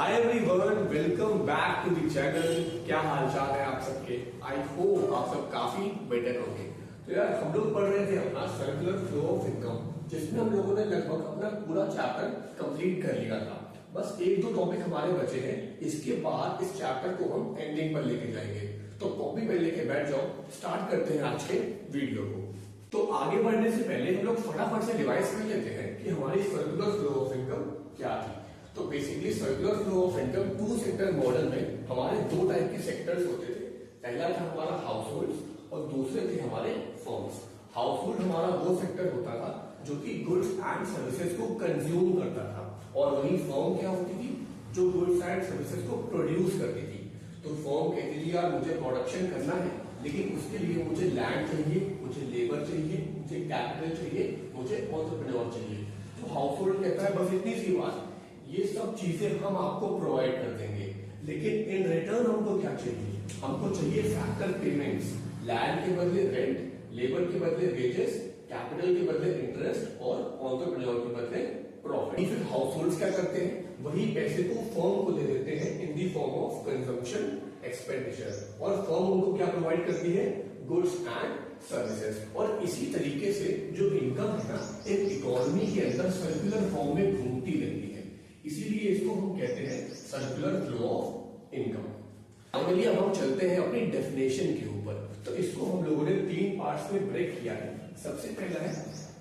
Hi everyone, welcome back to the channel. क्या हाल चाल है आप सबके? आई होप आप सब काफी बेटर होंगे। तो यार हम लोग पढ़ रहे थे अपना सर्कुलर फ्लो ऑफ इनकम, जिसमें हम लोगों ने लगभग अपना पूरा चैप्टर कंप्लीट कर लिया था। बस एक दो टॉपिक हमारे बचे हैं। इसके बाद इस चैप्टर को हम एंडिंग पर लेके जाएंगे। तो कॉपी पेन लेके बैठ जाओ, स्टार्ट करते हैं आज के वीडियो को। तो आगे बढ़ने से पहले हम लोग फटाफट से रिवाइज कर लेते हैं कि हमारी सर्कुलर फ्लो ऑफ इनकम क्या थी। तो basically circular flow of income two sector model में हमारे दो टाइप के सेक्टर्स होते थे। पहला था हमारा हाउस होल्ड और दूसरे थे हमारे फर्म्स। हाउस होल्ड हमारा वो सेक्टर होता था जो कि गुड्स एंड सर्विसेज को कंज्यूम करता था, और वही फर्म क्या होती थी जो गुड्स एंड सर्विसेज को प्रोड्यूस करती थी। तो फर्म कहती थी यार मुझे प्रोडक्शन करना है, लेकिन उसके लिए मुझे लैंड चाहिए, मुझे लेबर चाहिए, मुझे कैपिटल चाहिए, मुझे एंटरप्रेन्योर चाहिए। तो हाउस होल्ड कहता है बस इतनी सी बात, ये सब चीजें हम आपको प्रोवाइड कर देंगे, लेकिन इन रिटर्न हमको क्या चाहिए? हमको चाहिए फैक्टर पेमेंट्स। लैंड के बदले रेंट, लेबर के बदले वेजेस, कैपिटल के बदले इंटरेस्ट और एंटरप्रेन्योर के बदले प्रॉफिट। फिर हाउस होल्ड्स क्या करते हैं? वही पैसे को फर्म को दे देते हैं in the form of consumption expenditure, और फर्म उनको क्या प्रोवाइड करती है? Goods and services. और इसी तरीके से जो इनकम है ना, एक इकोनॉमी के अंदर सर्कुलर फॉर्म में घूमती रहती है। इसीलिए इसको हम कहते हैं circular flow of income. Finally अब हम चलते हैं अपनी डेफिनेशन के ऊपर। तो इसको हम लोगों ने तीन पार्ट्स में ब्रेक किया है। सबसे पहला है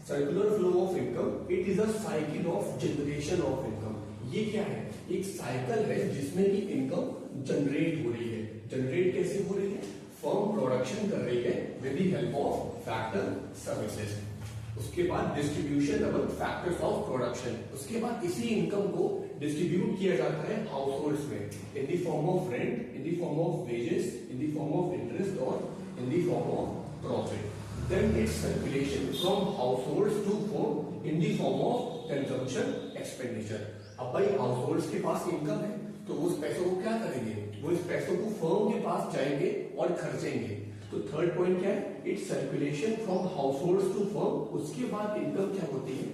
circular flow of income, it is a cycle of generation of income. ये क्या है? एक साइकिल है जिसमें की इनकम जनरेट हो रही है। जनरेट कैसे हो रही है? फर्म प्रोडक्शन कर रही है with the help of factor services. उसके बाद distribution among factors of production. उसके बाद इसी इनकम को डिस्ट्रीब्यूट किया जाता है हाउस होल्ड्स में in the form of rent, in the form of wages, in the form of interest और in the form of profit. Then it's circulation from households to firm in the form of consumption expenditure. अब भाई house holds के पास income है, तो उस पैसों को क्या करेंगे? वो इस पैसों को फर्म के पास जाएंगे और खर्चेंगे। तो थर्ड पॉइंट क्या है? It's circulation from households to firm. उसके बाद इनकम क्या होती है?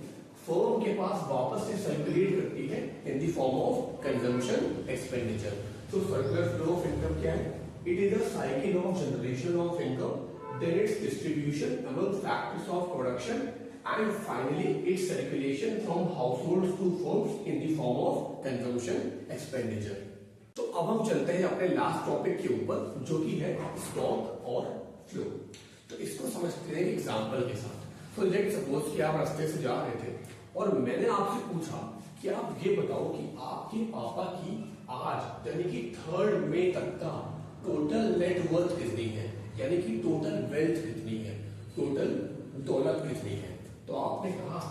फर्म के पास वापस से सर्कुलेट करती है in the form of consumption expenditure. तो सर्कुलर फ्लो ऑफ इनकम क्या है? It is a cycle of generation of income, then its distribution among factors of production, and finally its circulation from households to firms in the form of consumption expenditure. तो अब हम चलते हैं अपने last topic के ऊपर, जो कि है स्टॉक और फ्लो। तो इसको समझते हैं एग्जांपल के साथ। तो लेट सपोज कि आप रास्ते से जा रहे थे और मैंने आपसे पूछा कि आप ये बताओ कि आपके पापा की आज यानी कि 3 मई तक का टोटल नेट वर्थ कितनी है, यानी कि टोटल वेल्थ कितनी है, टोटल दौलत कितनी है। तो आपने कहा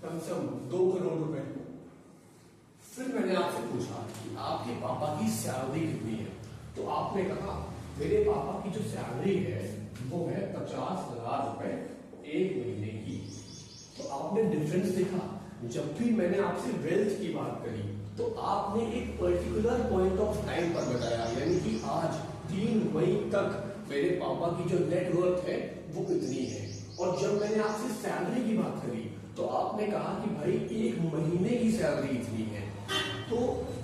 कम से कम 2 करोड़ रुपए। फिर मैंने आपसे पूछा कि आपके पापा की सैलरी कितनी है। तो आपने कहा मेरे पापा की जो सैलरी है वो है 50,000 रुपए एक महीने की। तो आपने डिफरेंस देखा। जब भी मैंने आपसे वेल्थ की बात करी तो आपने एक पर्टिकुलर पॉइंट ऑफ टाइम पर बताया, यानी कि आज 3 मई तक मेरे पापा की जो नेट वर्थ है वो कितनी है। और जब मैंने आपसे सैलरी की बात करी तो आपने कहा कि भाई एक महीने की सैलरी इतनी है। तो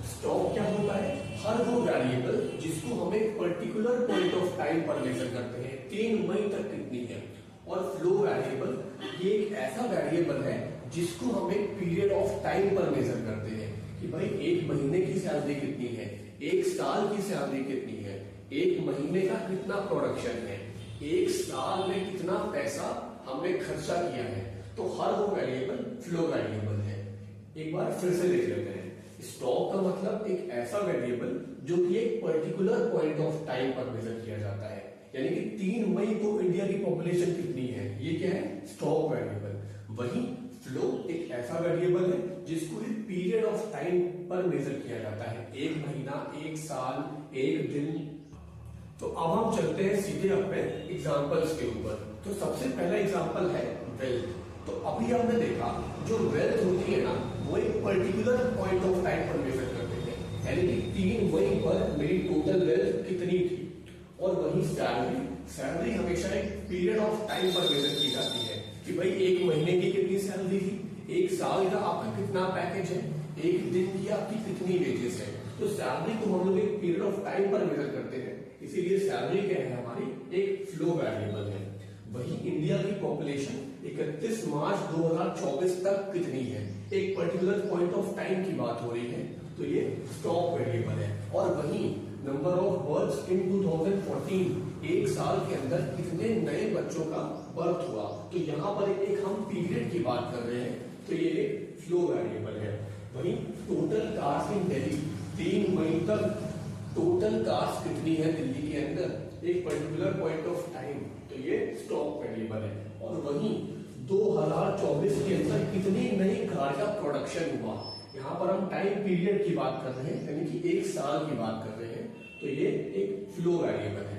स्टॉक क्या होता है? हर वो वेरिएबल जिसको हम एक पर्टिकुलर पॉइंट ऑफ टाइम पर मेजर करते हैं, 3 मई तक कितनी है। और फ्लो वेरिएबल ये एक ऐसा वेरिएबल है जिसको हम एक पीरियड ऑफ टाइम पर मेजर करते हैं कि भाई एक महीने की सैलरी कितनी है, एक साल की सैलरी कितनी है, एक महीने का कितना प्रोडक्शन है, एक साल में कितना पैसा हमने खर्चा किया है। तो हर वो वेरिएबल फ्लो वेरिएबल है। एक बार फिर से देख लेते हैं। स्टॉक का मतलब एक ऐसा वेरिएबल जो कि एक पर्टिकुलर पॉइंट ऑफ टाइम पर मेजर किया जाता है, यानी कि 3 मई को इंडिया की पॉपुलेशन कितनी है, ये क्या है? Stock variable. वही फ्लो एक ऐसा वेरिएबल है जिसको एक पीरियड ऑफ टाइम पर मेजर किया जाता है, एक महीना, एक साल, एक दिन। तो अब हम चलते हैं सीधे अपने एग्जांपल्स के ऊपर। तो सबसे पहला एग्जांपल है वेल्थ। तो अभी हमने देखा जो वेल्थ होती है ना, वो एक पर्टिकुलर पॉइंट ऑफ टाइम पर मेजर करते हैं, यानी कि 3 मई पर मेरी टोटल वेल्थ कितनी थी। और वही सैलरी हमेशा एक पीरियड ऑफ टाइम पर मेजर की जाती है कि भाई एक महीने की कितनी सैलरी थी, एक साल का आपका कितना पैकेज है, एक दिन की आपकी कितनी वेजेस है। तो सैलरी को हम लोग एक पीरियड ऑफ टाइम पर मेजर करते हैं, इसीलिए सैलरी क्या है हमारी एक फ्लो वेरिएबल है। वही इंडिया की पॉपुलेशन 31 मार्च 2024 तक कितनी है, एक पर्टिकुलर पॉइंट ऑफ टाइम की बात हो रही है, तो ये स्टॉक वेरिएबल है। और वही नंबर ऑफ बर्थ्स इन 2014, एक साल के अंदर कितने नए बच्चों का बर्थ हुआ, तो यहाँ पर एक हम पीरियड की बात कर रहे हैं, तो ये एक फ्लो वेरिएबल है। वही टोटल कार्स इन दिल्ली 3 मई तक टोटल कार्स कितनी है दिल्ली के अंदर, एक पर्टिकुलर पॉइंट ऑफ टाइम, तो ये स्टॉक वेरिएबल है। और वही 2024 के अंदर कितनी नई कार का प्रोडक्शन हुआ, यहाँ पर हम टाइम पीरियड की बात कर रहे हैं, यानी कि एक साल की बात कर रहे हैं, तो ये एक फ्लो वेरिएबल है।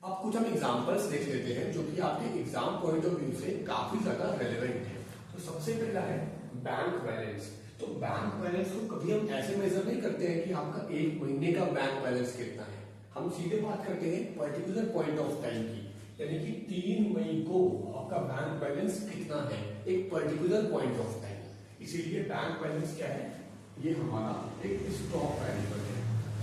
अब कुछ हम एग्जांपल्स देख लेते हैं जो कि आपके एग्जाम पॉइंट ऑफ व्यू से काफी ज्यादा रेलेवेंट है। तो सबसे पहला है बैंक बैलेंस। तो बैंक बैलेंस को कभी हम ऐसे मेजर नहीं करते हैं कि आपका एक महीने का बैंक बैलेंस कितना है, हम सीधे बात करते हैं पर्टिकुलर पॉइंट ऑफ टाइम की, यानी कि 3 मई को आपका बैंक बैलेंस कितना है, एक पर्टिकुलर पॉइंट ऑफ टाइम। इसीलिए बैंक बैलेंस क्या है, ये हमारा एक स्टॉक वेरिएबल है।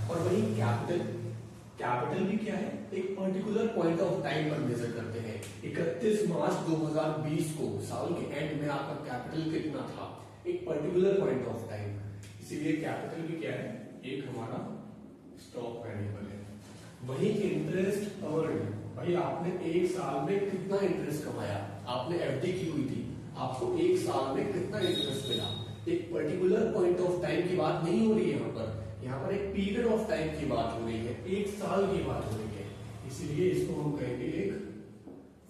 और वही कैपिटल भी क्या है, एक पर्टिकुलर पॉइंट ऑफ टाइम पर मेजर करते हैं। 31 मार्च 2020 को साल के एंड में आपका कैपिटल कितना था, एक पर्टिकुलर पॉइंट ऑफ टाइम, इसीलिए कैपिटल भी क्या है, एक हमारा स्टॉक वेरिएबल है। वही इंटरेस्ट अर्न, भाई आपने एक साल में कितना इंटरेस्ट कमाया, आपने एफडी की हुई थी, आपको एक साल में कितना इंटरेस्ट मिला, एक पर्टिकुलर पॉइंट ऑफ टाइम की बात नहीं हो रही है यहाँ पर एक पीरियड ऑफ टाइम की बात हो रही है, एक साल की बात हो रही है, इसीलिए इसको हम कहेंगे एक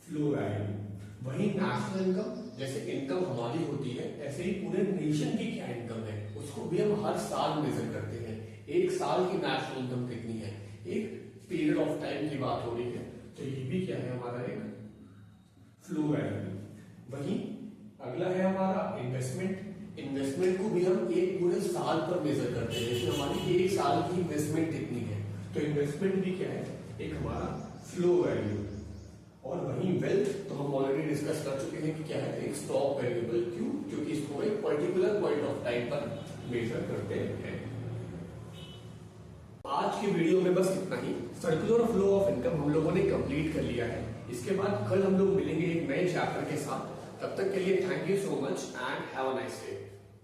फ्लो वेरिएबल। वही नेशनल इनकम, जैसे इनकम हमारी होती है ऐसे ही पूरे नेशन की क्या इनकम है, उसको भी हम हर साल मेजर करते हैं, एक साल की नेशनल इनकम कितनी है, एक पीरियड ऑफ टाइम की बात हो रही है, तो ये भी क्या है हमारा एक फ्लो वेरिएबल। वही अगला है हमारा इन्वेस्टमेंट। इन्वेस्टमेंट को भी हम एक पूरे साल पर मेजर करते हैं, जैसे हमारी एक साल की इन्वेस्टमेंट कितनी है, तो इन्वेस्टमेंट भी क्या है, एक हमारा फ्लो वेरिएबल। और वही वेल्थ तो हम ऑलरेडी डिस्कस कर चुके हैं कि क्या है, एक स्टॉक वेरिएबल। क्यों, क्योंकि इसको एक पर्टिकुलर पॉइंट ऑफ टाइम पर मेजर करते हैं। आज की वीडियो में बस इतना ही। सर्कुलर फ्लो ऑफ इनकम हम लोगों ने कंप्लीट कर लिया है। इसके बाद कल हम लोग मिलेंगे एक नए चैप्टर के साथ। तब तक के लिए thank you so much and have a nice day.